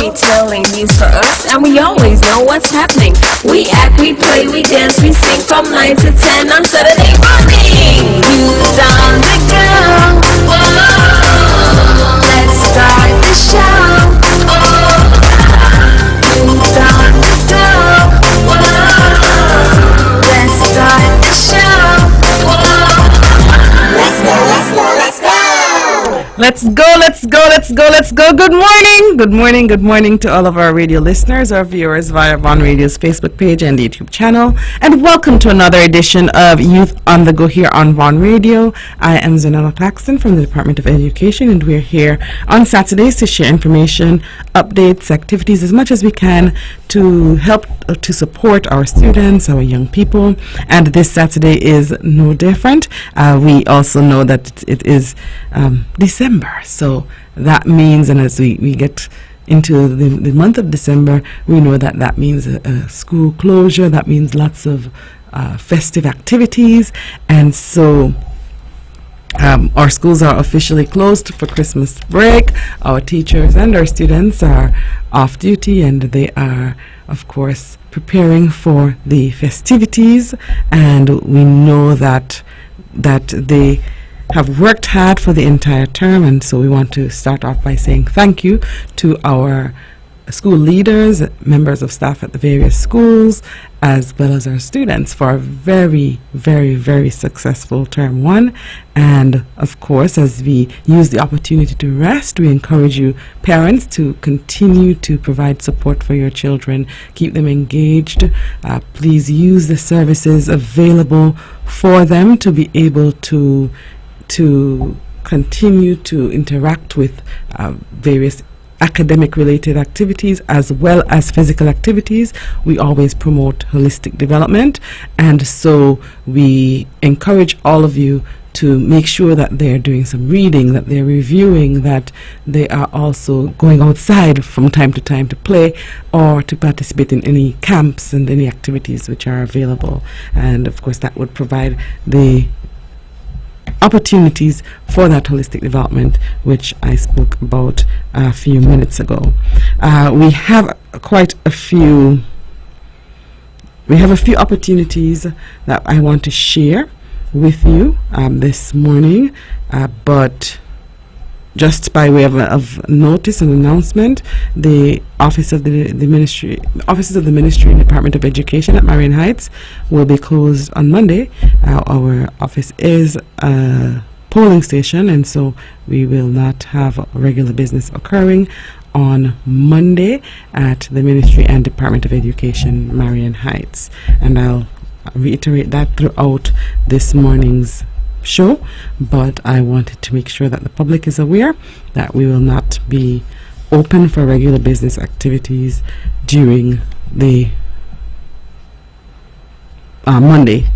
storytelling means for us, and we always know what's happening. We act, we play, we dance, we sing from 9 to 10 on Saturday morning. Youth on the go. Whoa, let's start the show. Oh, youth on the go. Whoa, let's start the show. Whoa, let's go, let's go, let's go. Let's go, let's go, let's go, let's go. Good morning. Good morning, good morning to all of our radio listeners, our viewers via Von Radio's Facebook page and YouTube channel. And welcome to another edition of Youth on the Go here on Von Radio. I am Zahnela Claxton from the Department of Education, and we're here on Saturdays to share information, updates, activities as much as we can to help to support our students, our young people. And this Saturday is no different. We also know that it is December. So that means, and as we get into the month of December, we know that means a school closure. That means lots of festive activities. And so our schools are officially closed for Christmas break. Our teachers and our students are off duty, and they are, of course, preparing for the festivities. And we know that they have worked hard for the entire term, and so we want to start off by saying thank you to our school leaders, members of staff at the various schools, as well as our students for a very, very, very successful term one. And of course, as we use the opportunity to rest, we encourage you parents to continue to provide support for your children, keep them engaged. Please use the services available for them to be able to continue to interact with various academic related activities as well as physical activities. We always promote holistic development, and so we encourage all of you to make sure that they're doing some reading, that they're reviewing, that they are also going outside from time to time to play or to participate in any camps and any activities which are available. And of course that would provide the opportunities for that holistic development which I spoke about a few minutes ago. We have a few opportunities that I want to share with you this morning, but just by way of notice and announcement, the offices of the Ministry and Department of Education at Marion Heights will be closed on Monday. Our office is a polling station, and so we will not have regular business occurring on Monday at the Ministry and Department of Education, Marion Heights. And I'll reiterate that throughout this morning's show, but I wanted to make sure that the public is aware that we will not be open for regular business activities during the on Monday.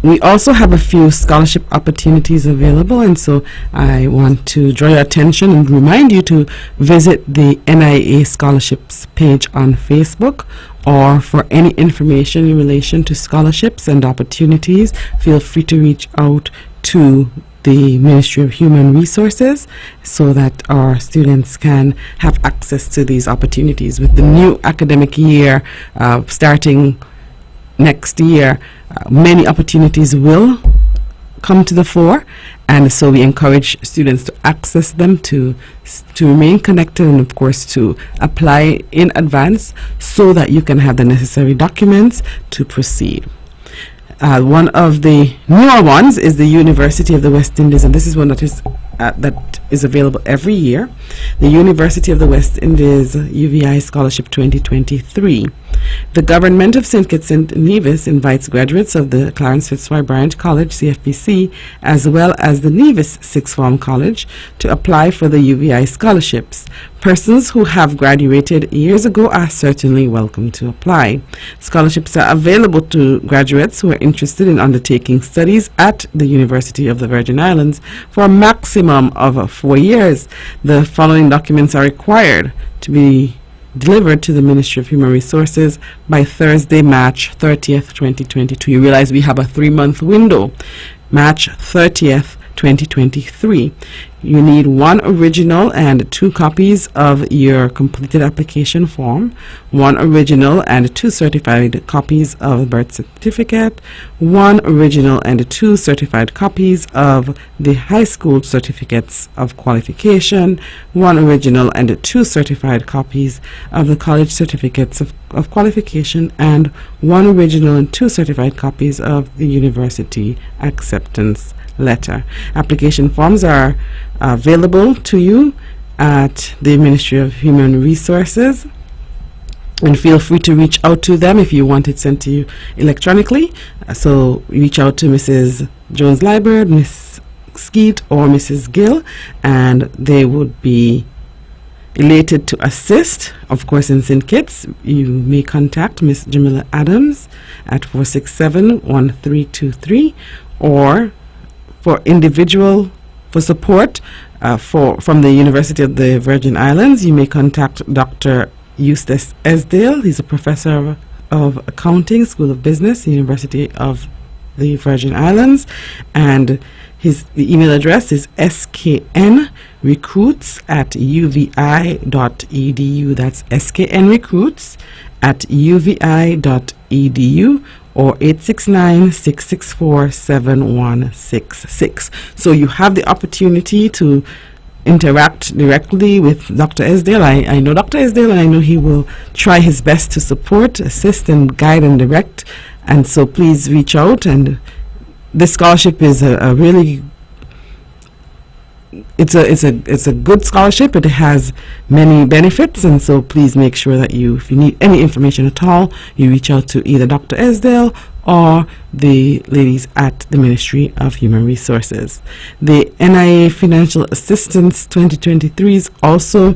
We also have a few scholarship opportunities available, and so I want to draw your attention and remind you to visit the NIA scholarships page on Facebook, or for any information in relation to scholarships and opportunities, feel free to reach out to the Ministry of Human Resources so that our students can have access to these opportunities. With the new academic year starting next year, many opportunities will come to the fore, and so we encourage students to access them, to remain connected, and of course to apply in advance so that you can have the necessary documents to proceed. One of the newer ones is the University of the West Indies, and this is one that is available every year. The University of the West Indies UVI Scholarship 2023. The Government of St. Kitts and Nevis invites graduates of the Clarence Fitzroy Bryant College, CFBC, as well as the Nevis Sixth Form College to apply for the UVI scholarships. Persons who have graduated years ago are certainly welcome to apply. Scholarships are available to graduates who are interested in undertaking studies at the University of the Virgin Islands for a maximum of 4 years. The following documents are required to be delivered to the Ministry of Human Resources by Thursday, March 30th, 2022. You realize we have a 3-month window. March 30th, 2023. You need one original and 2 copies of your completed application form, 1 original and 2 certified copies of the birth certificate, 1 original and 2 certified copies of the high school certificates of qualification, 1 original and 2 certified copies of the college certificates of qualification, and 1 original and 2 certified copies of the university acceptance letter. Application forms are available to you at the Ministry of Human Resources, and feel free to reach out to them if you want it sent to you electronically. So reach out to Mrs. Jones-Liebert, Miss Skeet, or Mrs. Gill, and they would be elated to assist. Of course, in St. Kitts, you may contact Miss Jamila Adams at 467-1323, or for support from the University of the Virgin Islands, you may contact Dr. Eustace Esdale. He's a professor of accounting, School of Business, University of the Virgin Islands, and the email address is sknrecruits@uvi.edu. That's sknrecruits@uvi.edu, or 869-664-7166. So you have the opportunity to interact directly with Dr. Esdale. I know Dr. Esdale, and I know he will try his best to support, assist, and guide and direct. And so please reach out. And this scholarship is a really it's a good scholarship. It has many benefits, and so please make sure that if you need any information at all, you reach out to either Dr. Esdale or the ladies at the Ministry of Human Resources. The NIA Financial Assistance 2023 is also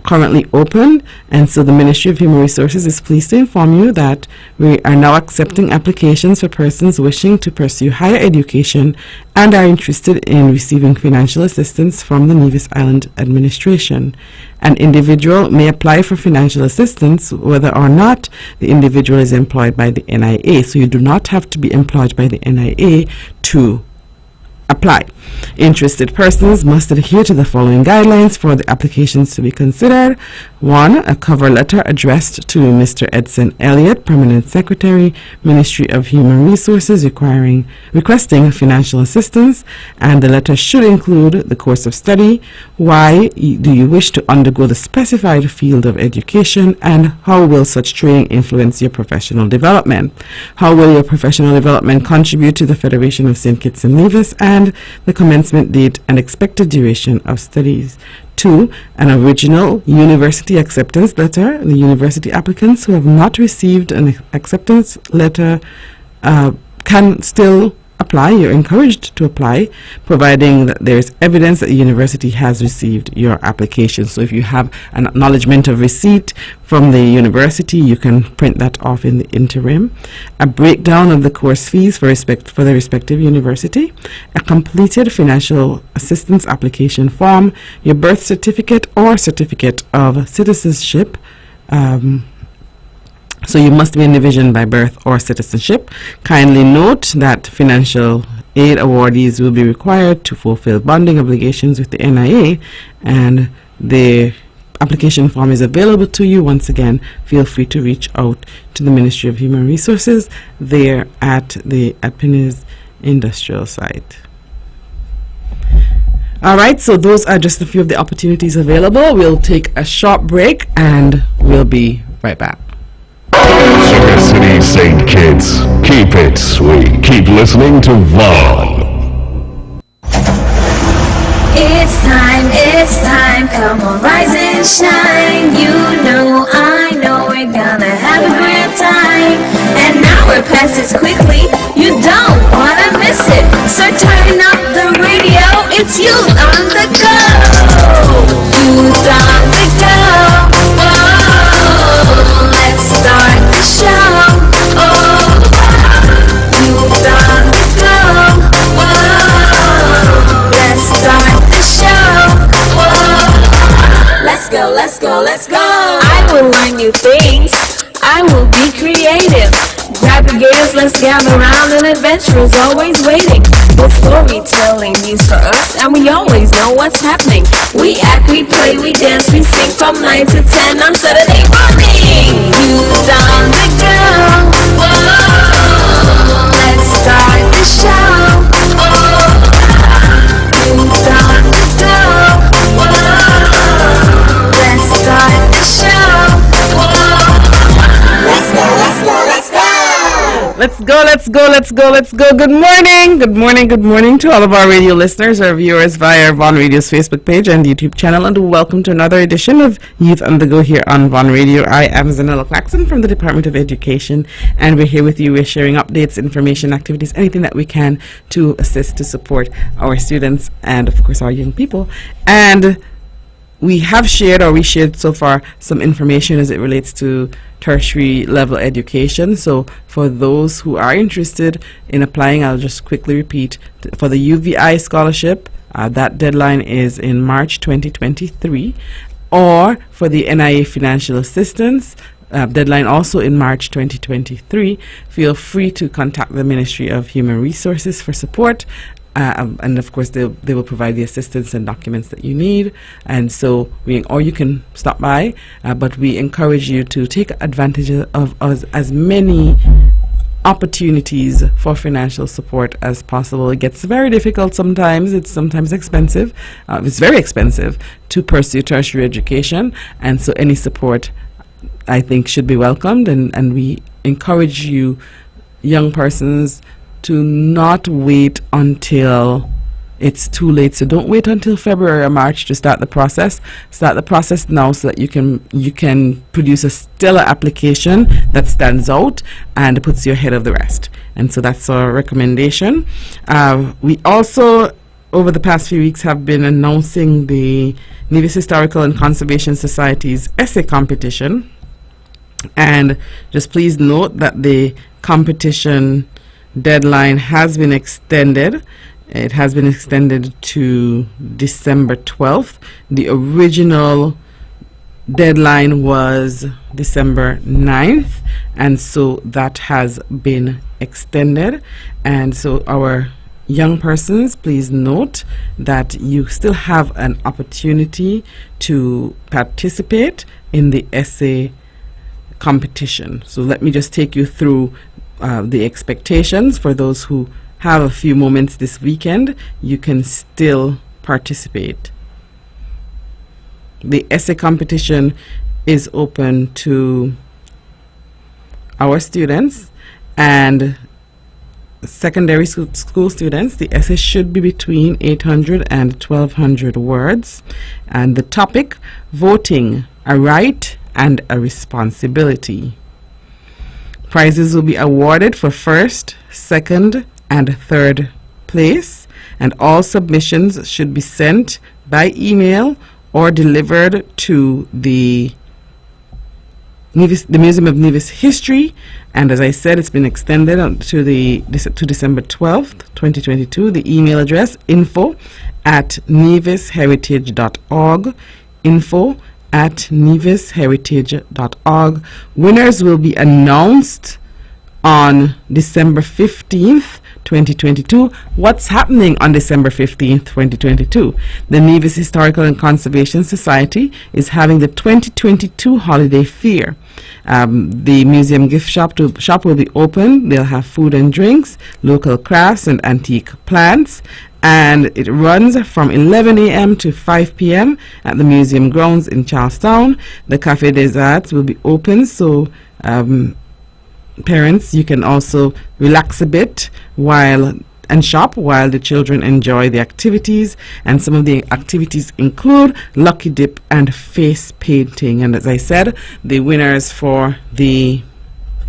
currently open, and so the Ministry of Human Resources is pleased to inform you that we are now accepting applications for persons wishing to pursue higher education and are interested in receiving financial assistance from the Nevis Island Administration. An individual may apply for financial assistance whether or not the individual is employed by the NIA, so you do not have to be employed by the NIA to apply. Interested persons must adhere to the following guidelines for the applications to be considered. 1. A cover letter addressed to Mr. Edson Elliott, Permanent Secretary, Ministry of Human Resources, requesting financial assistance, and the letter should include the course of study, why do you wish to undergo the specified field of education, and how will such training influence your professional development. How will your professional development contribute to the Federation of St. Kitts and Nevis, and the commencement date and expected duration of studies. 2. An original university acceptance letter. The university applicants who have not received an acceptance letter can still apply. You're encouraged to apply, providing that there is evidence that the university has received your application. So if you have an acknowledgement of receipt from the university, you can print that off in the interim. A breakdown of the course fees for the respective university, a completed financial assistance application form, your birth certificate or certificate of citizenship. So you must be in division by birth or citizenship. Kindly note that financial aid awardees will be required to fulfill bonding obligations with the NIA, and the application form is available to you. Once again, feel free to reach out to the Ministry of Human Resources there at Penny's industrial site. All right, so those are just a few of the opportunities available. We'll take a short break and we'll be right back. Sugar City St. Kitts, keep it sweet. Keep listening to Vaughn. It's time, come on, rise and shine. You know, I know, we're gonna have a great time. And now we're past it quickly, you don't wanna miss it. So turn up the radio, it's you on the go. Youth on the go. Oh, let's start the show. Oh, youth on the go. Oh, let's start the show. Oh, let's go, let's go, let's go. I will learn new things. I will be creative. Grab your gears, let's gather round. An adventure is always waiting. The storytelling needs for us, and we always know what's happening. We act, we play, we dance, we sing from 9 to 10 on Saturday morning. Youth on the go. Whoa, let's start the show. Youth on the go. Whoa, let's start the show. Let's go, let's go, let's go. Let's go, let's go, let's go, let's go. Good morning, good morning, good morning to all of our radio listeners, our viewers via Von Radio's Facebook page and YouTube channel, and welcome to another edition of Youth on the Go here on Von Radio. I am Zahnela Claxton from the Department of Education, and we're here with you. We're sharing updates, information, activities, anything that we can to assist, to support our students and, of course, our young people. And we shared so far some information as it relates to tertiary level education. So for those who are interested in applying, I'll just quickly repeat, for the UVI scholarship, that deadline is in March 2023, or for the NIA financial assistance, deadline also in March 2023. Feel free to contact the Ministry of Human Resources for support. And of course they will provide the assistance and documents that you need, and so or you can stop by, but we encourage you to take advantage of as many opportunities for financial support as possible. It gets very difficult sometimes. It's sometimes expensive. It's very expensive to pursue tertiary education, and so any support, I think, should be welcomed, and we encourage you, young persons, to not wait until it's too late. So don't wait until February or March to start the process. Start the process now so that you can produce a stellar application that stands out and puts you ahead of the rest. And so that's our recommendation. We also, over the past few weeks, have been announcing the Nevis Historical and Conservation Society's essay competition. And just please note that the competition deadline has been extended. It has been extended to December 12th. The original deadline was December 9th, and so that has been extended. And so our young persons, please note that you still have an opportunity to participate in the essay competition. So let me just take you through the expectations. For those who have a few moments this weekend, you can still participate. The essay competition is open to our students and secondary school students. The essay should be between 800 and 1200 words, and the topic: voting, a right and a responsibility. Prizes will be awarded for first, second, and third place, and all submissions should be sent by email or delivered to the Museum of Nevis History. And as I said, it's been extended to December 12th, 2022. The email address: info@nevisheritage.org. info@nevisheritage.org. Winners will be announced on December 15th, 2022. What's happening on December 15th, 2022? The Nevis Historical and Conservation Society is having the 2022 Holiday Fair. The museum gift shop will be open. They'll have food and drinks, local crafts, and antique plants. And it runs from 11 a.m. to 5 p.m. at the museum grounds in Charlestown. The Café des Arts will be open, so parents, you can also relax a bit and shop while the children enjoy the activities. And some of the activities include lucky dip and face painting. And as I said, the winners for the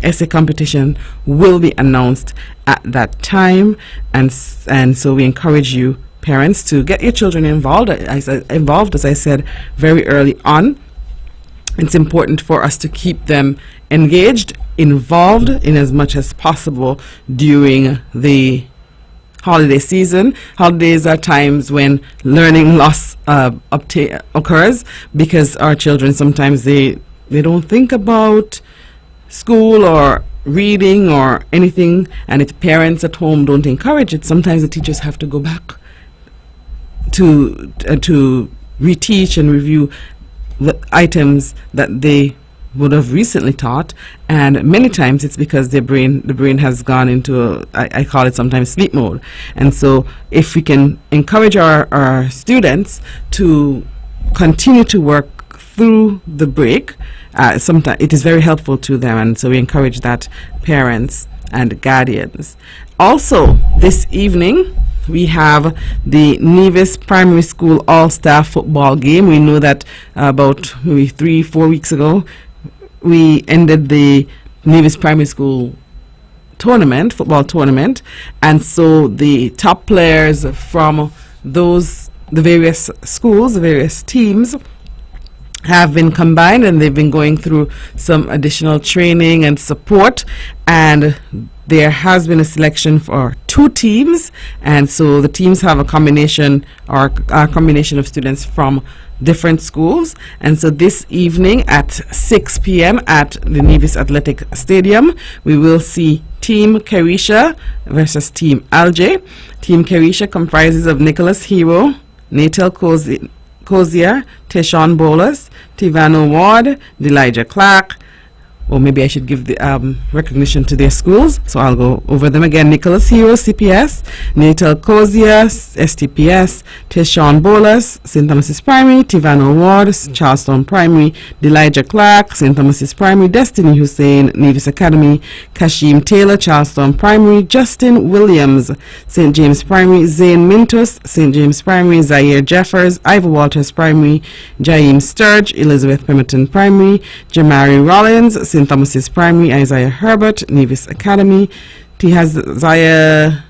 essay competition will be announced at that time, and so we encourage you, parents, to get your children involved. As I said, very early on. It's important for us to keep them engaged, involved in as much as possible during the holiday season. Holidays are times when learning loss occurs, because our children sometimes they don't think about school or reading or anything, and if parents at home don't encourage it, sometimes the teachers have to go back to reteach and review the items that they would have recently taught, and many times it's because the brain has gone into I call it sometimes sleep mode. And so if we can encourage our students to continue to work through the break, sometimes it is very helpful to them, and so we encourage that, parents and guardians. Also this evening we have the Nevis Primary School All-Star Football Game. We know that about maybe 3-4 weeks ago we ended the Nevis Primary School football tournament, and so the top players from the various schools, the various teams, have been combined, and they've been going through some additional training and support, and there has been a selection for 2 teams, and so the teams have a combination of students from different schools. And so this evening at 6 p.m. at the Nevis Athletic Stadium, we will see Team Carisha versus Team Algae. Team Carisha comprises of Nicholas Hero, Natal Cozier, Tishon Bolas, Tivano Ward, Delijah Clark. Or maybe I should give the recognition to their schools, so I'll go over them again. Nicholas Hero, CPS, Natal Cozier, STPS, Tishon Bolas, St. Thomas's Primary, Tivano Ward, Charlestown Primary, Delijah Clark, St. Thomas's Primary, Destiny Hussein, Nevis Academy, Kashim Taylor, Charlestown Primary, Justin Williams, St. James Primary, Zane Mintus, St. James Primary, Zaire Jeffers, Ivor Walters Primary, Jaim Sturge, Elizabeth Pemberton Primary, Jamari Rollins, St. Thomas's Primary, Isaiah Herbert, Nevis Academy, Tihaziah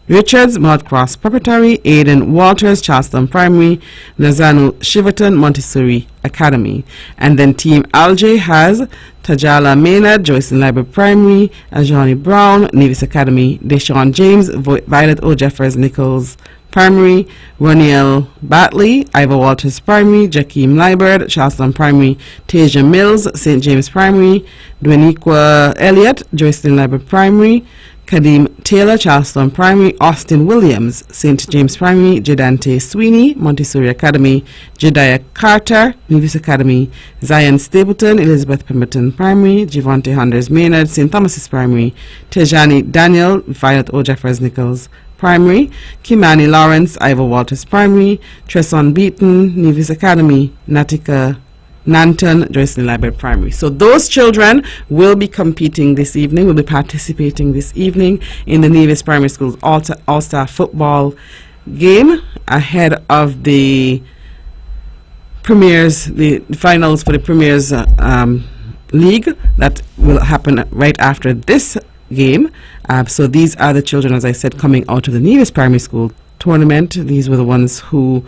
Richards, Mount Cross Preparatory, Aidan Walters, Charlestown Primary, Nazanu Shiverton, Montessori Academy. And then Team Algae has Tajala Maynard, Joycelyn Library Primary, Ajani Brown, Nevis Academy, Deshaun James, Violet O. Jeffers Nichols Primary, Roniel Batley, Ivor Walters Primary, Jakeem Liebert, Charlestown Primary, Tasia Mills, St. James Primary, Dweniqua Elliott, Joycelyn Library Primary, Kadeem Taylor, Charlestown Primary, Austin Williams, St. James Primary, Jedante Sweeney, Montessori Academy, Jediah Carter, Nevis Academy, Zion Stapleton, Elizabeth Pemberton Primary, Javante Hunders Maynard, St. Thomas's Primary, Tejani Daniel, Violet O. Jeffers Nichols Primary, Kimani Lawrence, Ivor Walters Primary, Tresson Beaton, Nevis Academy, Natika Nanton, Joycelyn Library Primary. So those children will be competing this evening, will be participating this evening in the Nevis Primary School's All-Star Football Game ahead of the Premiers, the finals for the Premiers League that will happen right after this game. So these are the children, as I said, coming out of the Nevis Primary School tournament. These were the ones who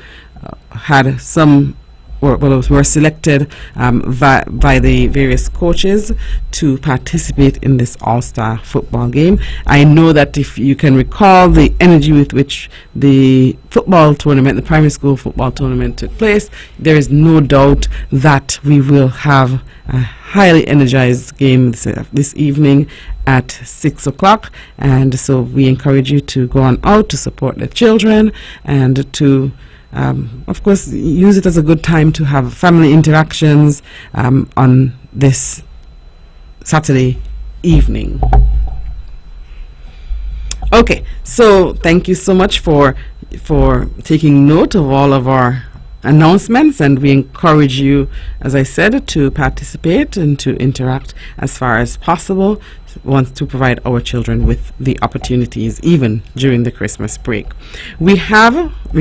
had some were selected by the various coaches to participate in this all-star football game. I know that if you can recall the energy with which the football tournament, the primary school football tournament took place, there is no doubt that we will have a highly energized game this evening at 6 o'clock, and so we encourage you to go on out to support the children and to of course use it as a good time to have family interactions on this Saturday evening. Okay, so thank you so much for taking note of all of our announcements, and we encourage you, as I said, to participate and to interact as far as possible, want to provide our children with the opportunities even during the Christmas break. We're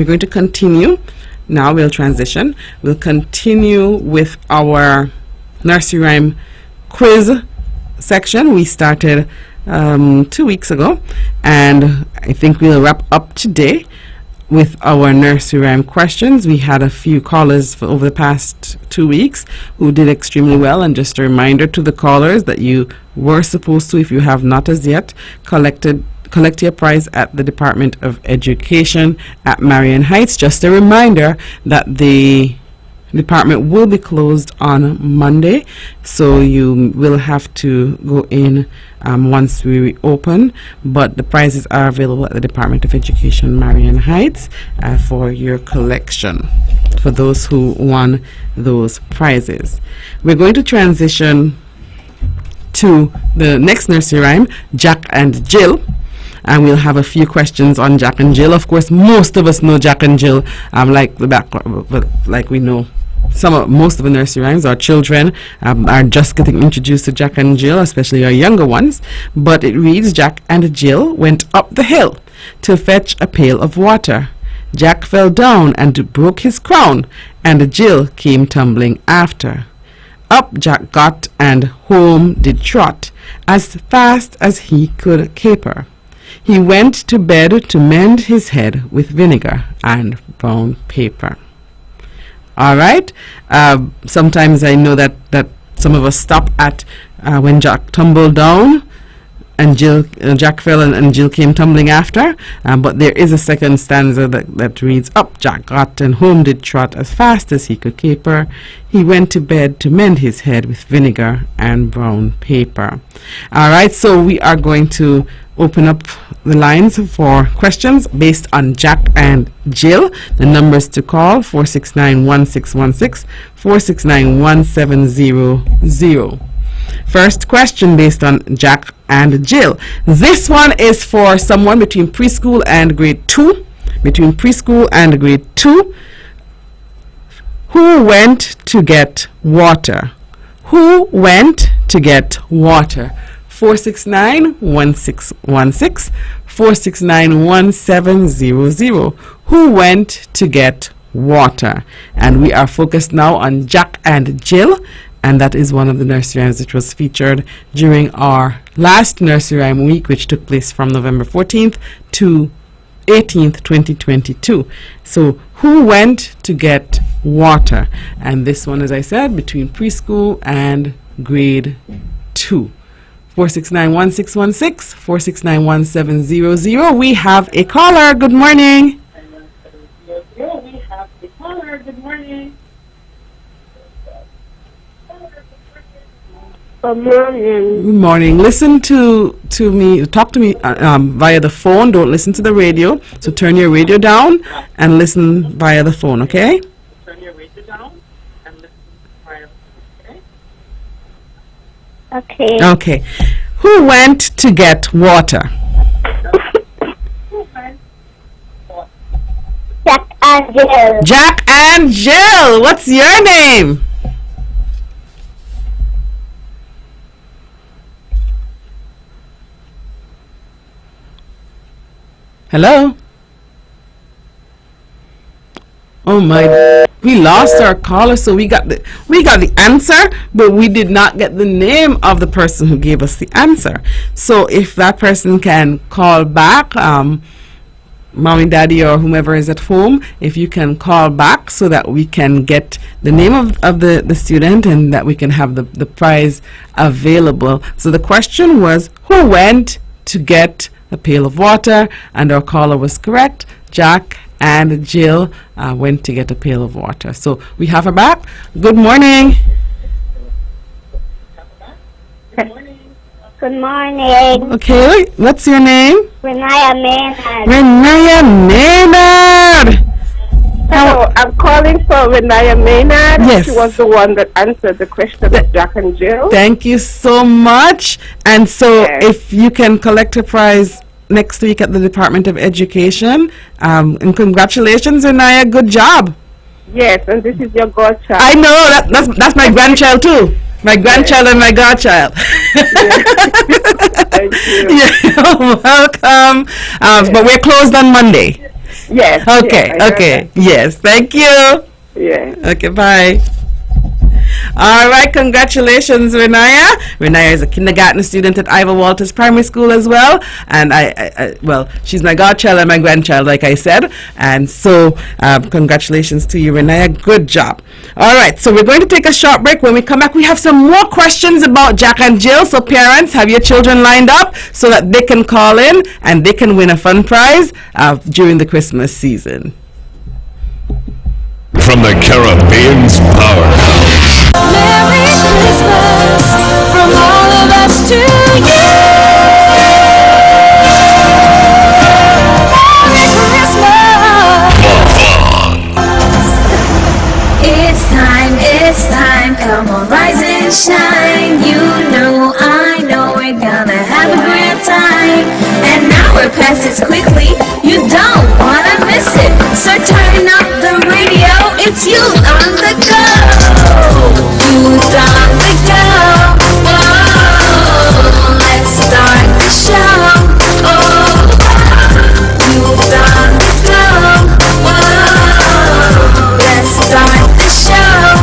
going to continue now. We'll transition. We'll continue with our nursery rhyme quiz section. We started 2 weeks ago, and I think we'll wrap up today with our nursery rhyme questions. We had a few callers for over the past 2 weeks who did extremely well, and just a reminder to the callers that you were supposed to, if you have not as yet, collect your prize at the Department of Education at Marion Heights. Just a reminder that the The department will be closed on Monday, so you will have to go in once we reopen, but the prizes are available at the Department of Education, Marion Heights, for your collection, for those who won those prizes. We're going to transition to the next nursery rhyme, Jack and Jill. And we'll have a few questions on Jack and Jill. Of course, most of us know Jack and Jill, like the background, but like we know most of the nursery rhymes. Our children are just getting introduced to Jack and Jill, especially our younger ones. But it reads, Jack and Jill went up the hill to fetch a pail of water. Jack fell down and broke his crown, and Jill came tumbling after. Up Jack got, and home did trot, as fast as he could caper. He went to bed to mend his head with vinegar and brown paper. All right. Sometimes I know that some of us stop at when Jack tumbled down and Jack fell and Jill came tumbling after. But there is a second stanza that reads, Up Jack got, and home did trot, as fast as he could caper. He went to bed to mend his head with vinegar and brown paper. All right. So we are going to open up the lines for questions based on Jack and Jill. The numbers to call, 469-1616, 469-1700. First question based on Jack and Jill. This one is for someone between preschool and grade 2. Between preschool and grade 2. Who went to get water? Who went to get water? 469-1616, 469-1700. Who went to get water? And we are focused now on Jack and Jill, and that is one of the nursery rhymes that was featured during our last nursery rhyme week, which took place from November 14th to 18th, 2022. So who went to get water? And this one, as I said, between preschool and grade 2. 469-1616, 469-1700. We have a caller. Good morning. Good morning. Good morning. Listen to me, talk to me via the phone. Don't listen to the radio. So turn your radio down and listen via the phone, okay? Okay. Okay. Who went to get water? Jack and Jill. Jack and Jill. What's your name? Hello? Oh my, we lost our caller, so we got the answer, but we did not get the name of the person who gave us the answer. So if that person can call back, mommy, daddy, or whomever is at home, if you can call back so that we can get the name of the student and that we can have the prize available. So the question was, who went to get a pail of water? And our caller was correct. Jack and Jill went to get a pail of water. So we have her back. Good morning. Good morning. Okay, what's your name? Renaya Maynard. Renaya Maynard. Hello, I'm calling for Renaya Maynard. Yes. She was the one that answered the question of Jack and Jill. Thank you so much. And so Yes. if you can collect a prize next week at the Department of Education, and congratulations, Renaya, good job. Yes, and this is your godchild. I know, that's my grandchild too. My grandchild and my godchild. Thank you. You're welcome. But we're closed on Monday. Yes. Okay, yes, okay. Yes, thank you. Yeah. Okay, bye. All right, congratulations, Renaya. Renaya is a kindergarten student at Ivor Walters Primary School as well. And well, she's my godchild and my grandchild, like I said. And so, congratulations to you, Renaya. Good job. All right, so we're going to take a short break. When we come back, we have some more questions about Jack and Jill. So, parents, have your children lined up so that they can call in and they can win a fun prize during the Christmas season. from the Caribbean's powerhouse. Merry Christmas from all of us to you. Merry Christmas. It's time, come on, rise and shine. You know, I know we're gonna have a great time. And now we're past it quickly, you don't wanna miss it. So turn up the radio, it's you on the go. Youth on the go. Whoa, let's start the show. Oh, youth on the go. Whoa, let's start the show.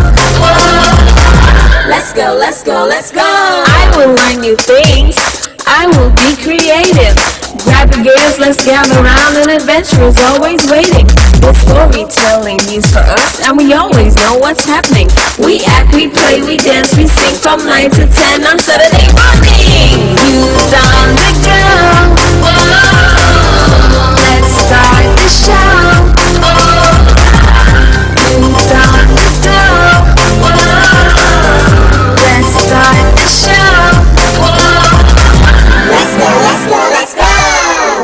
Let's go, let's go, let's go. I will learn new things. I will be creative. Grab your gears, let's gather around. An adventure is always waiting. The storytelling needs for us, and we always know what's happening. We act, we play, we dance, we sing from 9 to 10 on Saturday morning. Youth on the go. Whoa, let's start the show. Oh, youth on the go. Whoa, let's start the show. Whoa, let's go, let's go, let's go.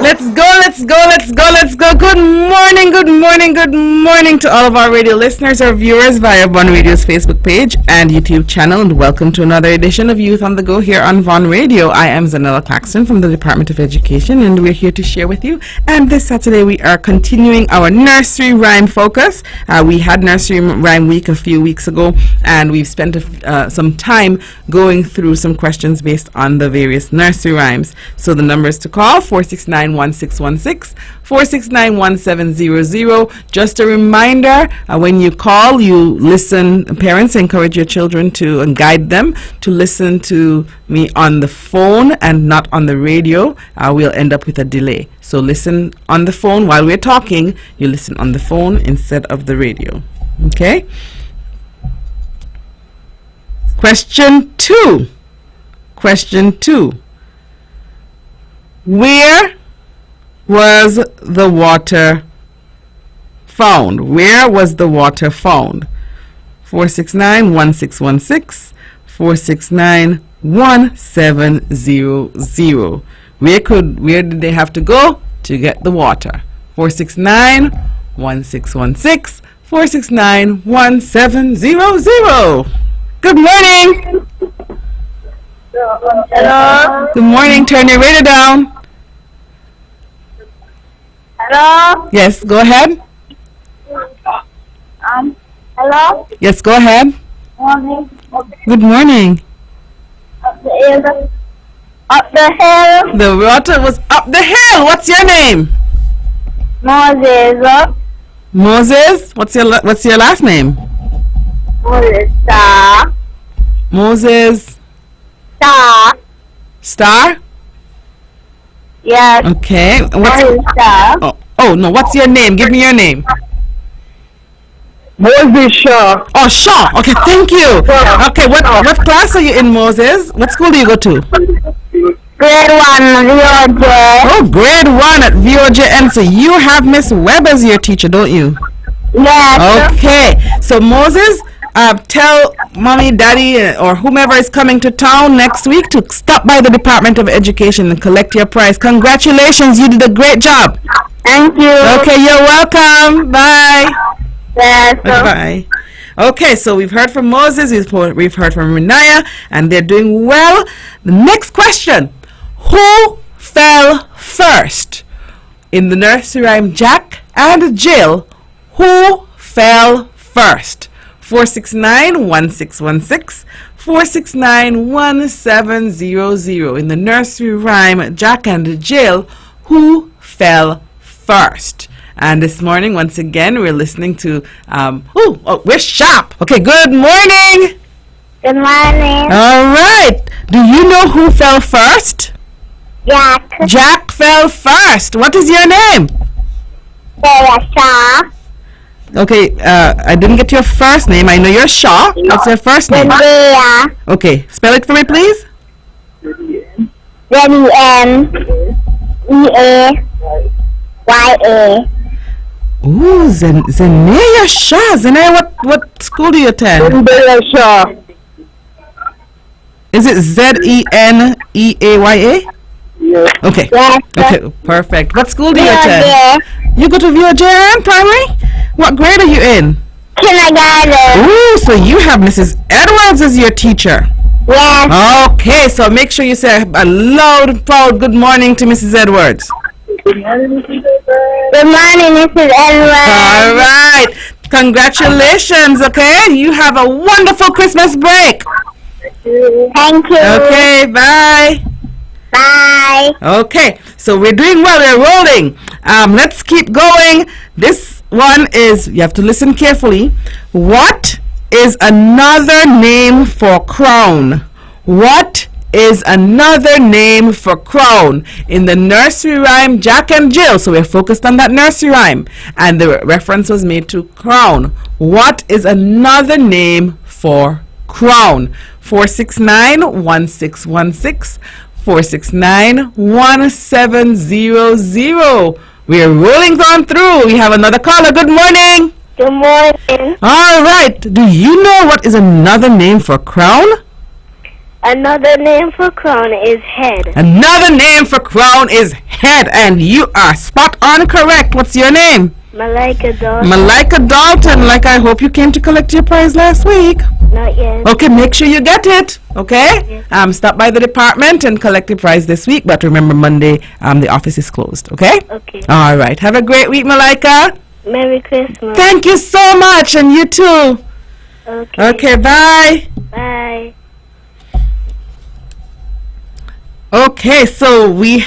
Let's go, let's go, let's go, let's go. Good morning, good morning, good morning to all of our radio listeners, our viewers via Von Radio's Facebook page and YouTube channel, and welcome to another edition of Youth on the Go here on Von Radio. I am Zahnela Claxton from the Department of Education, and we're here to share with you. And this Saturday we are continuing our nursery rhyme focus. We had nursery rhyme week a few weeks ago, and we've spent some time going through some questions based on the various nursery rhymes. So the numbers to call, 469-1616, 469-1700. Just a reminder, when you call, you listen. Parents, encourage your children to and guide them to listen to me on the phone and not on the radio. We'll end up with a delay. So listen on the phone while we're talking. You listen on the phone instead of the radio. Okay? Question 2. Question 2. Where was the water found? Where was the water found? 469-1616, 469-1700. Where did they have to go to get the water? 469-1616, 469-1700. Good morning. Hello? Good morning. Turn your radio down. Hello? Yes, go ahead. Hello? Yes, go ahead. Morning. Good morning. Up the hill. Up the hill. The water was up the hill. What's your name? Moses. Moses. What's your last name? Moses. Star. Moses Star. Star. Yes. Okay. Moses Star. Oh no. What's your name? Give me your name. Moses Shaw. Oh, Shaw. Okay. Thank you. Okay. What class are you in, Moses? What school do you go to? Grade 1, VOJ. Oh, grade 1 at VOJ. And so you have Miss Webb as your teacher, don't you? Yes. Okay. So Moses, tell mommy, daddy, or whomever is coming to town next week to stop by the Department of Education and collect your prize. Congratulations, you did a great job. Thank you. Okay, you're welcome. Bye. Yes. Bye. Okay, so we've heard from Moses, we've heard from Renaya, and they're doing well. The next question: who fell first? In the nursery rhyme Jack and Jill, who fell first? 469-1616, 469-1700. In the nursery rhyme Jack and Jill, who fell first? And this morning, once again, we're listening to, we're sharp. Okay, good morning. Good morning. All right. Do you know who fell first? Jack. Jack fell first. What is your name? Sarah Shaw. Okay, I didn't get your first name. I know you're Shaw. What's your first name? Renea. Okay, spell it for me, please. Renea. Ooh, Zahnela Shah. Zahnela, what school do you attend? Zahnela Shaw. Is it Zeneaya? Yes. Okay. Yes. Okay, perfect. What school do you We are attend? there. You go to VOJN Primary? What grade are you in? Kindergarten. Ooh, so you have Mrs. Edwards as your teacher. Yes. Okay, so make sure you say a loud, proud good morning to Mrs. Edwards. Good morning, Mrs. Edwards. All right. Congratulations, okay? You have a wonderful Christmas break. Thank you. Okay, bye. Bye. Okay, so we're doing well. We're rolling. Let's keep going. This one is, you have to listen carefully. What is another name for crown? What is another name for crown? In the nursery rhyme, Jack and Jill. So we're focused on that nursery rhyme. And the reference was made to crown. What is another name for crown? 469-1616. 469-1700. We're rolling on through. We have another caller. Good morning. Good morning. All right. Do you know what is another name for crown? Another name for crown is head. Another name for crown is head. And you are spot on correct. What's your name? Malika Dalton. Malika Dalton. Like, I hope you came to collect your prize last week. Not yet. Okay, make sure you get it. Okay? Stop by the department and collect the prize this week. But remember, Monday, the office is closed. Okay? Okay. All right. Have a great week, Malika. Merry Christmas. Thank you so much. And you too. Okay. Okay, bye. Bye. Okay, so we're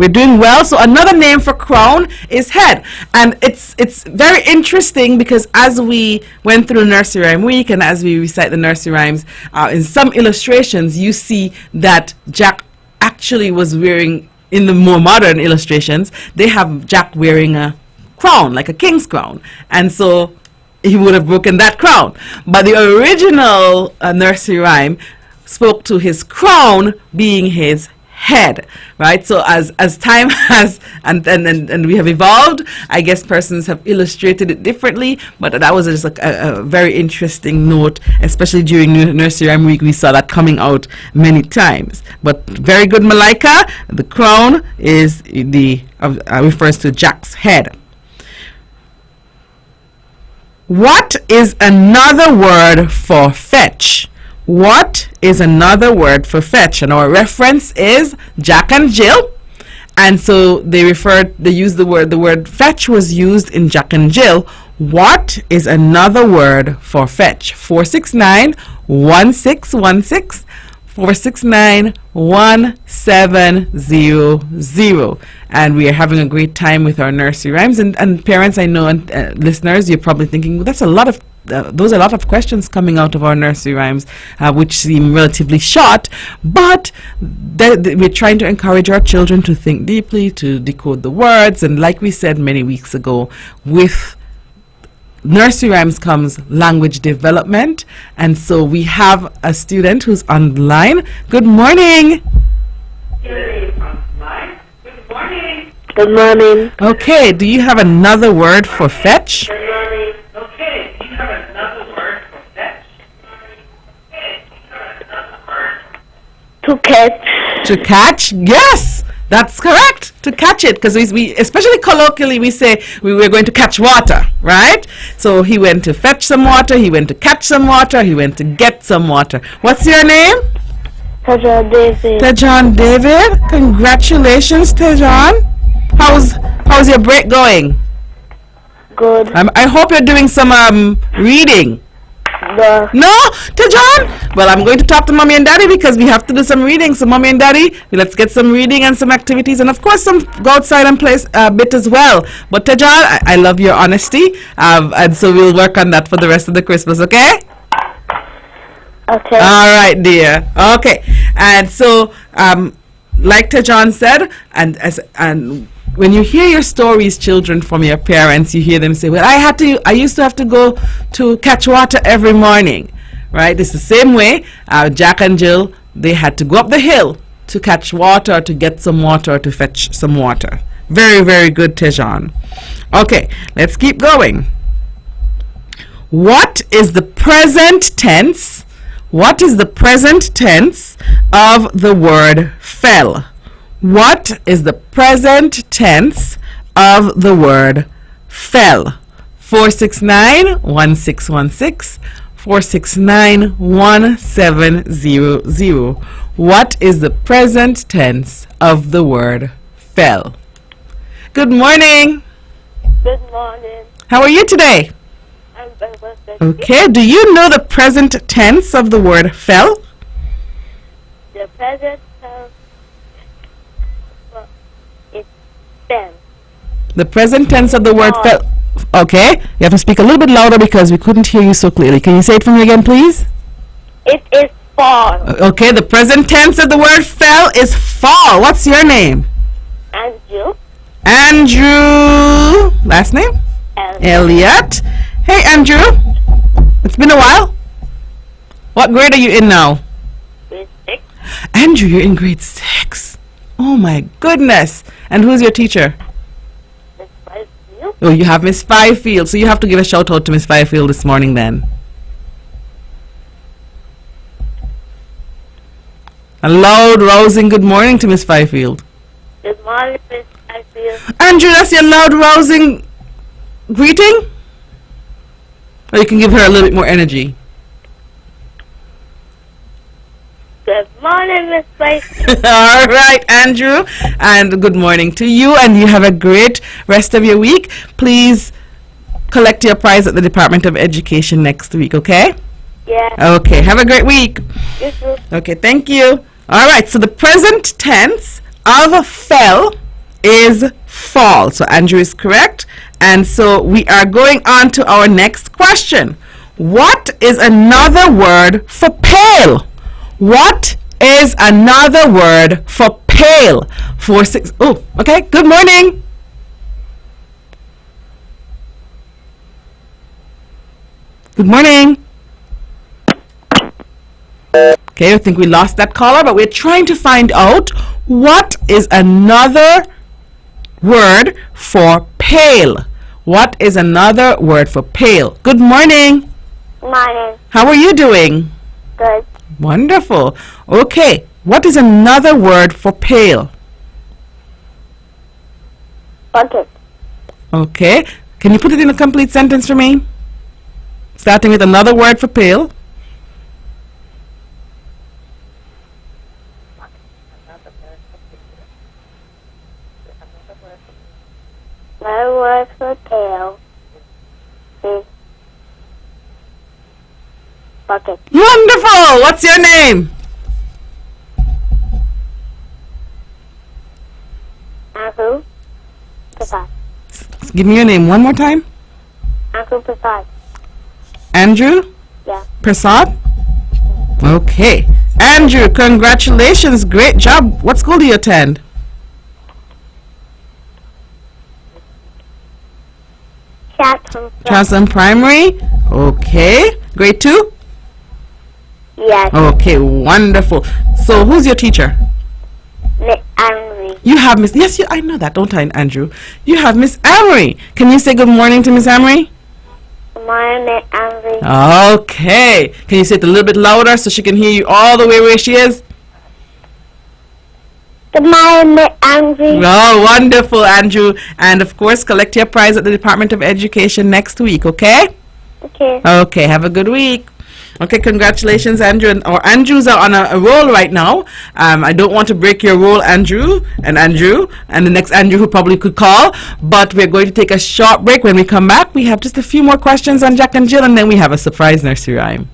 doing well. So another name for crown is head. And it's very interesting because as we went through Nursery Rhyme Week and as we recite the nursery rhymes, in some illustrations you see that Jack actually was wearing, in the more modern illustrations, they have Jack wearing a crown, like a king's crown. And so he would have broken that crown. But the original nursery rhyme spoke to his crown being his head, right? So as time has and we have evolved, I guess persons have illustrated it differently, but that was just like a very interesting note, especially during Nursery Rhyme Week. We saw that coming out many times. But very good, Malika. The crown is refers to Jack's head. What is another word for fetch? What is another word for fetch? And our reference is Jack and Jill. And so they used the word fetch was used in Jack and Jill. What is another word for fetch? 469-1616. 469-1700. And we are having a great time with our nursery rhymes. And parents, I know, and listeners, you're probably thinking, well, those are a lot of questions coming out of our nursery rhymes, which seem relatively short, but we're trying to encourage our children to think deeply, to decode the words. And like we said many weeks ago, with nursery rhymes comes language development. And so we have a student who's on the line. Good morning. Good morning. Okay, do you have another word for fetch? To catch. To catch? Yes, that's correct. To catch it, because we especially colloquially we say we were going to catch water, right? So he went to fetch some water, he went to catch some water, he went to get some water. What's your name? Tejan David. Tejan David. Congratulations, Tejan. How's your break going? Good. I hope you're doing some reading. No, Tejan? Well, I'm going to talk to Mommy and Daddy because we have to do some reading. So, Mommy and Daddy, let's get some reading and some activities, and of course, some go outside and play a bit as well. But Tejan, I love your honesty, and so we'll work on that for the rest of the Christmas. Okay? Okay. All right, dear. Okay, and so, like Tejan said, and when you hear your stories, children, from your parents, you hear them say, well, I used to have to go to catch water every morning, right? It's the same way Jack and Jill, they had to go up the hill to catch water, to get some water, to fetch some water. Very, very good, Tejan. Okay, let's keep going. What is the present tense? What is the present tense of the word fell? What is the present tense of the word fell? 469-1616, 469-1700. What is the present tense of the word fell? Good morning. Good morning. How are you today? I'm very well, thank you. Okay, do you know the present tense of the word fell? The present tense is fell. The present tense of the word fell. Okay, you have to speak a little bit louder because we couldn't hear you so clearly. Can you say it for me again, please? It is fall. Okay, the present tense of the word fell is fall. What's your name? And you? Andrew. Last name? Elliot. Hey, Andrew. It's been a while. What grade are you in now? Grade 6. Andrew, you're in grade 6. Oh my goodness. And who's your teacher? Miss Fifield. Oh, you have Miss Fifield. So you have to give a shout out to Miss Fifield this morning then. A loud, rousing good morning to Miss Fifield. Good morning, Miss Fifield. Andrew, that's your loud, rousing greeting? Or you can give her a little bit more energy. Good morning, Miss Fifield. All right, Andrew, and good morning to you, and you have a great rest of your week. Please collect your prize at the Department of Education next week, okay? Yeah. Okay, have a great week. You too. Okay, thank you. All right, so the present tense of fell is fall. So Andrew is correct. And so we are going on to our next question. What is another word for pale? What is another word for pale? 46. Oh, okay. Good morning. Good morning. Okay, I think we lost that caller, but we're trying to find out what is another word for pale. What is another word for pale? Good morning. Morning. How are you doing? Good. Wonderful. Okay, what is another word for pale? Bucket. Okay, can you put it in a complete sentence for me? Starting with another word for pale. My word for tail is bucket. Wonderful. What's your name? Uncle Prasad. Give me your name one more time. Uncle Prasad. Andrew Yeah. Prasad? Okay. Andrew, congratulations. Great job. What school do you attend? Charleston Primary. Okay. Grade 2? Yes. Okay, wonderful. So who's your teacher? Miss Amory. You have Miss... Yes, I know that, don't I, Andrew? You have Miss Amory. Can you say good morning to Miss Amory? Good morning, Miss Amory. Okay. Can you say it a little bit louder so she can hear you all the way where she is? Good morning, Miss Amory. Oh, wonderful, Andrew. And of course, collect your prize at the Department of Education next week, okay? Okay. Okay, have a good week. Okay, congratulations, Andrew. Our Andrews are on a roll right now. I don't want to break your roll, Andrew, and the next Andrew who probably could call. But we're going to take a short break. When we come back, we have just a few more questions on Jack and Jill, and then we have a surprise nursery rhyme.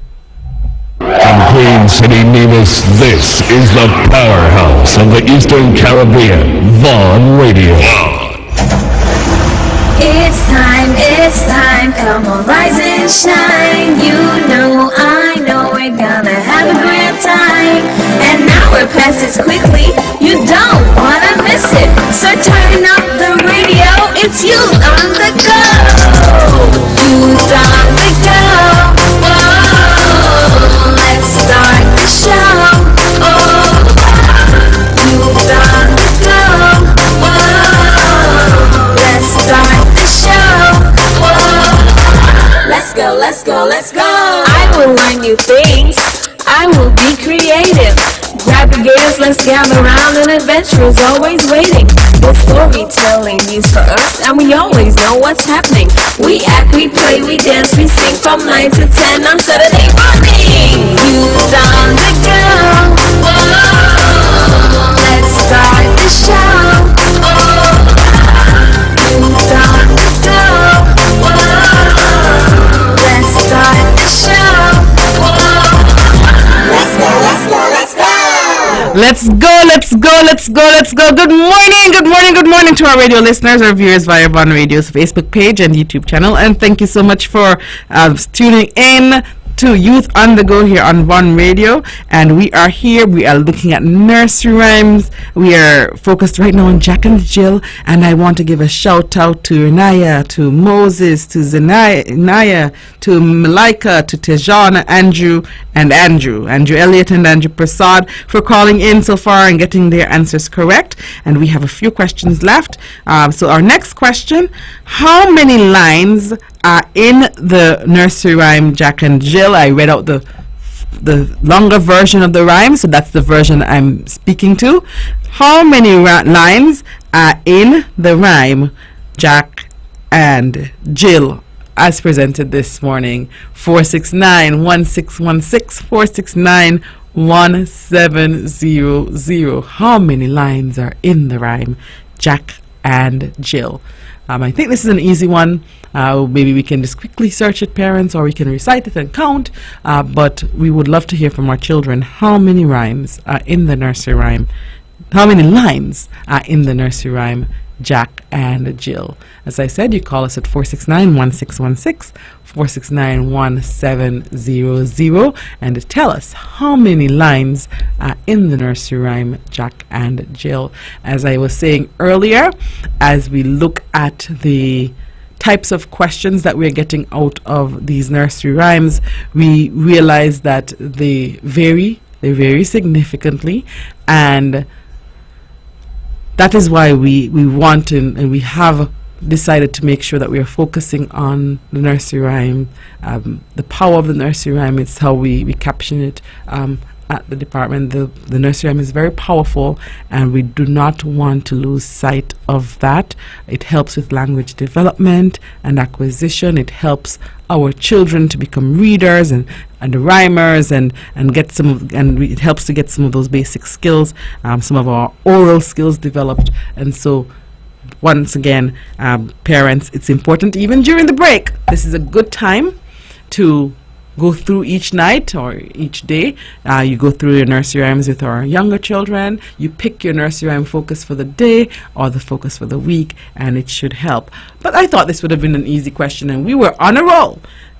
From Queen City, Nevis, this is the powerhouse of the Eastern Caribbean, Vaughn Radio. It's time, come on, rise and shine. You know, I know, we're gonna have a great time. And now we're past it quickly, you don't wanna miss it. So turn up the radio, it's you on the go. Youth on the go, whoa, let's start the show. Oh, youth on the go, whoa. let's go. I will learn new things. I will be creative. Grab your gears, let's gather around. An adventure is always waiting. The storytelling needs for us, and we always know what's happening. We act, we play, we dance, we sing from 9 to 10 on Saturday morning. You done the girl. Whoa. Let's start the show. You done the girl. Whoa. Let's start the show. Let's go, let's go, let's go. Let's go, let's go, let's go, let's go. Good morning, good morning, good morning to our radio listeners, our viewers via Von Radio's Facebook page and YouTube channel. And thank you so much for tuning in to Youth on the Go here on Von Radio. And we are here, we are looking at nursery rhymes. We are focused right now on Jack and Jill. And I want to give a shout out to Renaya, to Moses, to Zahnela, to Malika, to Tejan, Andrew Elliott and Andrew Prasad for calling in so far and getting their answers correct. And we have a few questions left. So our next question, how many lines are in the nursery rhyme Jack and Jill? I read out the longer version of the rhyme, so that's the version I'm speaking to. How many lines are in the rhyme Jack and Jill as presented this morning? 469-1616, 469-1700. How many lines are in the rhyme Jack and Jill? I think this is an easy one. Maybe we can just quickly search it, parents, or we can recite it and count. But we would love to hear from our children. How many rhymes are in the nursery rhyme? How many lines are in the nursery rhyme Jack and Jill? As I said, you call us at 469-1616, 469-1700, and tell us how many lines are in the nursery rhyme Jack and Jill. As I was saying earlier, as we look at the types of questions that we're getting out of these nursery rhymes, we realize that they vary significantly, and that is why we want and we have decided to make sure that we are focusing on the nursery rhyme. The power of the nursery rhyme is how we caption it at the department. The nursery rhyme is very powerful, and we do not want to lose sight of that. It helps with language development and acquisition. It helps our children to become readers and rhymers and get it helps to get some of those basic skills, some of our oral skills developed. And so once again, parents, it's important even during the break. This is a good time to go through each night or each day. You go through your nursery rhymes with our younger children. You pick your nursery rhyme focus for the day or the focus for the week, and it should help. But I thought this would have been an easy question, and we were on a roll.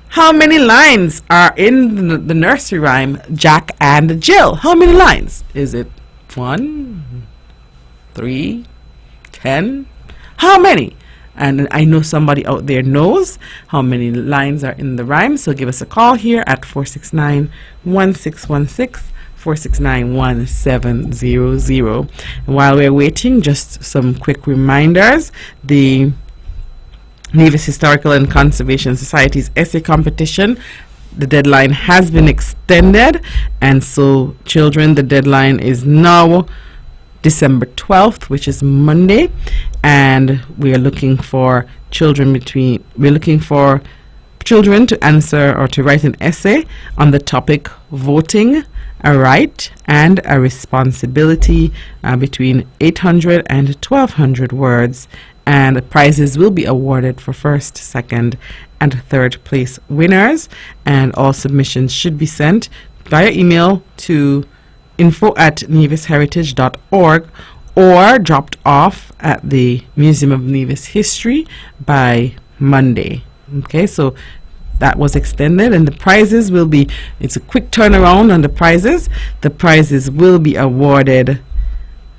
How many lines are in the nursery rhyme Jack and Jill? How many lines? Is it 1, 3, 10? How many? And I know somebody out there knows how many lines are in the rhyme, so give us a call here at 469-1616, 469-1700. And while we're waiting, just some quick reminders. The Nevis Historical and Conservation Society's essay competition, the deadline has been extended, and so children, the deadline is now December 12th, which is Monday, and we are looking for children to answer or to write an essay on the topic voting, a right and a responsibility, between 800 and 1200 words, and the prizes will be awarded for first, second and third place winners, and all submissions should be sent via email to info@nevisheritage.org or dropped off at the Museum of Nevis History by Monday. Okay, so that was extended, and the prizes will be, it's a quick turnaround on the prizes. The prizes will be awarded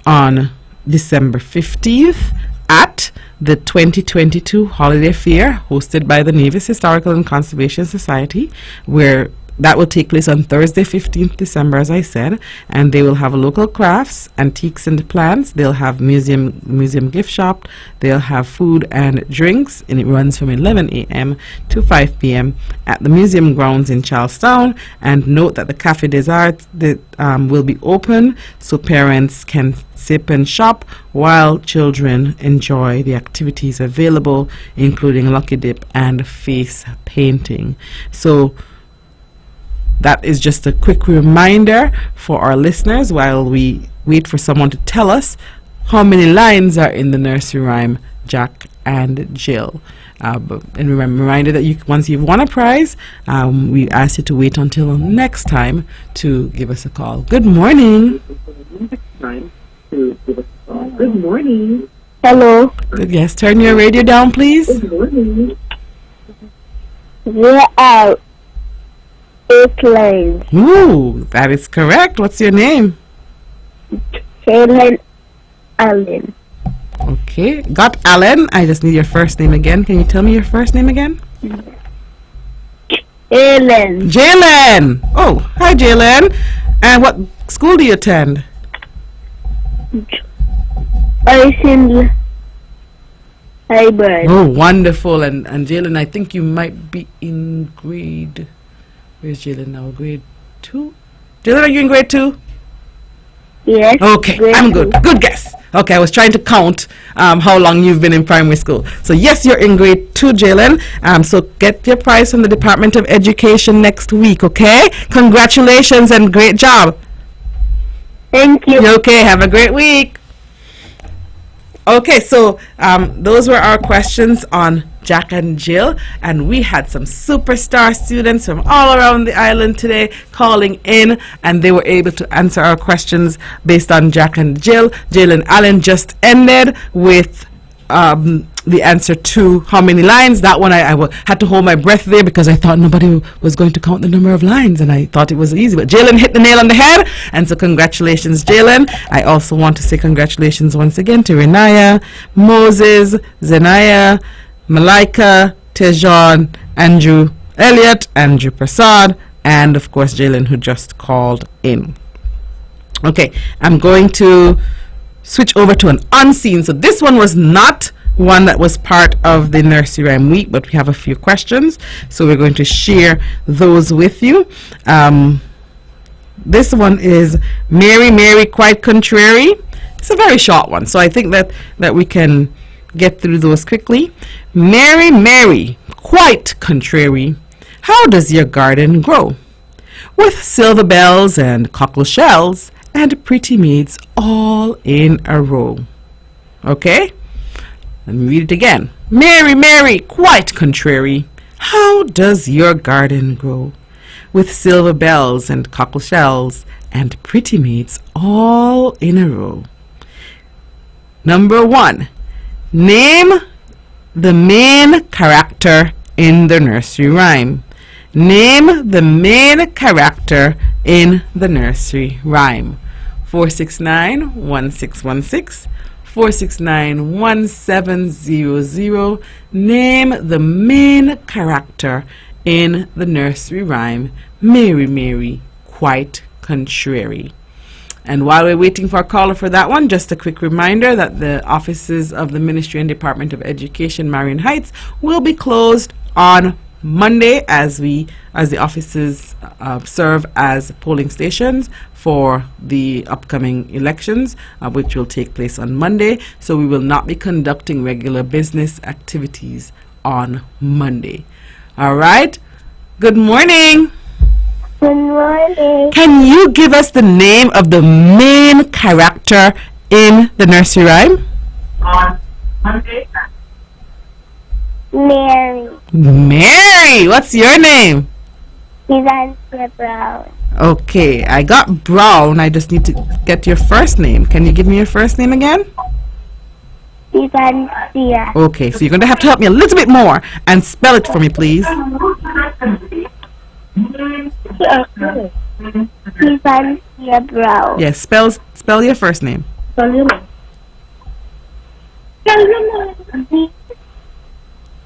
on December 15th at the 2022 Holiday Fair hosted by the Nevis Historical and Conservation Society, where that will take place on Thursday, 15th December, as I said, and they will have local crafts, antiques and plants. They'll have museum gift shop. They'll have food and drinks, and it runs from 11 a.m. to 5 p.m. at the museum grounds in Charlestown. And note that the Cafe des Arts will be open, so parents can sip and shop while children enjoy the activities available, including Lucky Dip and face painting. So that is just a quick reminder for our listeners while we wait for someone to tell us how many lines are in the nursery rhyme Jack and Jill. And reminder that once you've won a prize, we ask you to wait until next time to give us a call. Good morning. Good morning. Hello. Good. Yes, turn your radio down, please. Good morning. There are 8 lines. Ooh, that is correct. What's your name? Helen Allen. Okay, got Alan. I just need your first name again. Can you tell me your first name again? Helen. Jalen. Oh, hi, Jalen. And what school do you attend? Ocean Hybrid. Oh, wonderful. And Jalen, I think you might be in grade... Where's Jalen now? Grade 2? Jalen, are you in grade 2? Yes. Okay, I'm good. Good guess. Okay, I was trying to count how long you've been in primary school. So yes, you're in grade 2, Jalen. So get your prize from the Department of Education next week, okay? Congratulations and great job. Thank you. Okay, have a great week. Okay, so those were our questions on Jack and Jill, and we had some superstar students from all around the island today calling in, and they were able to answer our questions based on Jack and Jill. Jill and Alan just ended with the answer to how many lines. That one I had to hold my breath there because I thought nobody was going to count the number of lines, and I thought it was easy. But Jalen hit the nail on the head, and so congratulations, Jalen. I also want to say congratulations once again to Renaya, Moses, Zenaya, Malika, Tejon, Andrew Elliott, Andrew Prasad, and of course Jalen, who just called in. Okay, I'm going to switch over to an unseen. So this one was not one that was part of the nursery rhyme week, but we have a few questions, so we're going to share those with you. This one is Mary, Mary, quite contrary. It's a very short one, so I think that we can get through those quickly. Mary, Mary, quite contrary, how does your garden grow? With silver bells and cockle shells and pretty maids all in a row. Okay? Let me read it again. Mary, Mary, quite contrary, how does your garden grow? With silver bells and cockle shells and pretty maids all in a row. Number 1. Name the main character in the nursery rhyme. Name the main character in the nursery rhyme. 469-1616, 469-1700. Name the main character in the nursery rhyme. Mary, Mary, quite contrary. And while we're waiting for a caller for that one, just a quick reminder that the offices of the Ministry and Department of Education, Marion Heights, will be closed on Monday as the offices serve as polling stations for the upcoming elections, which will take place on Monday. So we will not be conducting regular business activities on Monday. All right. Good morning. Good morning. Can you give us the name of the main character in the nursery rhyme? On Monday. Mary. Mary. What's your name? Zahnela Brown. Okay, I got Brown. I just need to get your first name. Can you give me your first name again? Zahnela. Okay, so you're going to have to help me a little bit more and spell it for me, please. Zahnela Brown. Yes, spell your first name.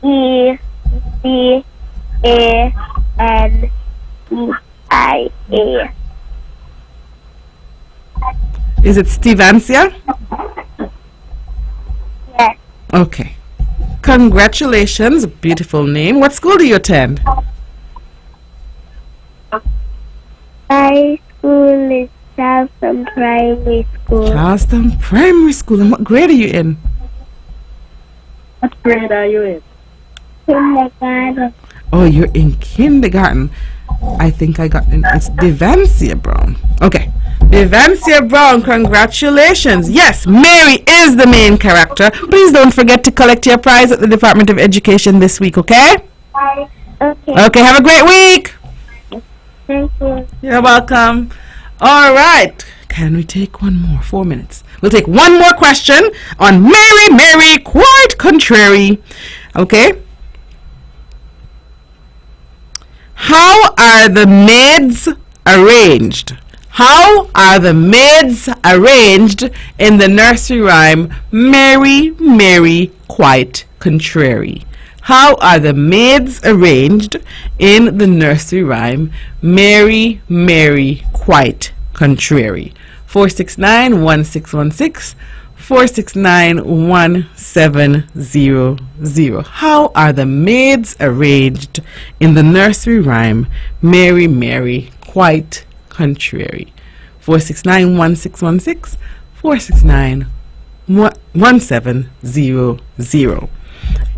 Z-E-C-A-N-E. S-T-E-V-A-N-C-I-A. Is it Stevancia? Yes. Okay. Congratulations. Beautiful name. What school do you attend? My school is Charleston Primary School. Charleston Primary School. And what grade are you in? What grade are you in? Kindergarten. Oh, you're in kindergarten. I think I got it's Devancia Brown. Okay. Devancia Brown, congratulations. Yes, Mary is the main character. Please don't forget to collect your prize at the Department of Education this week, okay? Okay. Okay, have a great week. Thank you. You're welcome. All right. Can we take one more? 4 minutes. We'll take one more question on Mary, Mary, quite contrary. Okay. How are the maids arranged? How are the maids arranged in the nursery rhyme Mary, Mary, quite contrary? How are the maids arranged in the nursery rhyme Mary, Mary, quite contrary? 469-1616, 469-1700. How are the maids arranged in the nursery rhyme Mary, Mary, quite contrary? 469-1616, 469-1700.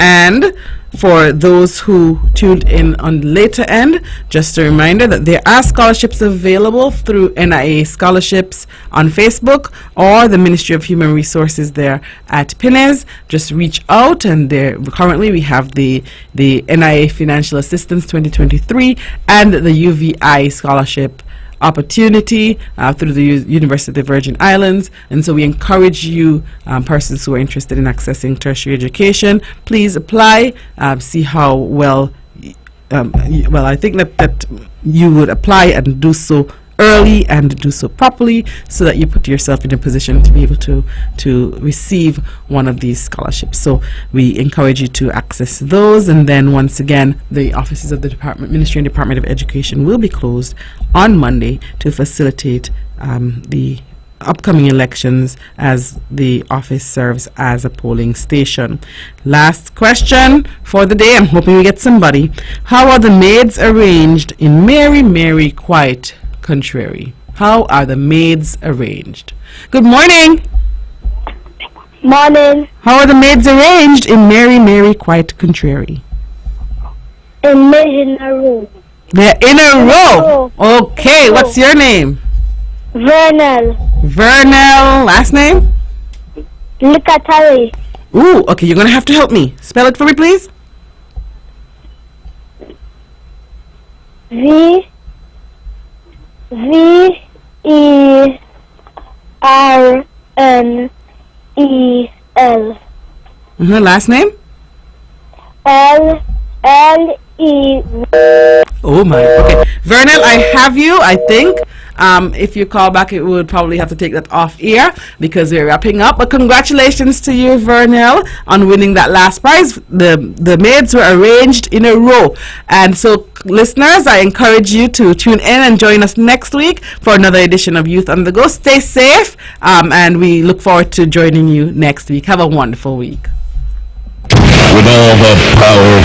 And for those who tuned in on the later end, just a reminder that there are scholarships available through NIA Scholarships on Facebook or the Ministry of Human Resources there at Pines. Just reach out, and there currently we have the NIA Financial Assistance 2023 and the UVI Scholarship opportunity through the University of the Virgin Islands. And so we encourage you, persons who are interested in accessing tertiary education, please apply, see how well I think that you would apply and do so early and do so properly, so that you put yourself in a position to be able to receive one of these scholarships. So we encourage you to access those. And then once again, the offices of the Ministry and Department of Education will be closed on Monday to facilitate the upcoming elections, as the office serves as a polling station. Last question for the day. I'm hoping we get somebody. How are the maids arranged in Mary, Mary, quite contrary? How are the maids arranged? Good morning. Morning. How are the maids arranged in Mary, Mary, quite contrary? In a room. They're in a row. Okay, what's your name? Vernal. Vernal. Last name? Lucatari. Ooh, okay, you're gonna have to help me. Spell it for me, please. V-E-R-N-E-L. Last name? L-E. Oh my. Okay, Vernal, I have you. I think. If you call back, it would probably have to take that off air because we're wrapping up. But congratulations to you, Vernal, on winning that last prize. The maids were arranged in a row. And so, listeners, I encourage you to tune in and join us next week for another edition of Youth on the Go. Stay safe, and we look forward to joining you next week. Have a wonderful week. With all the power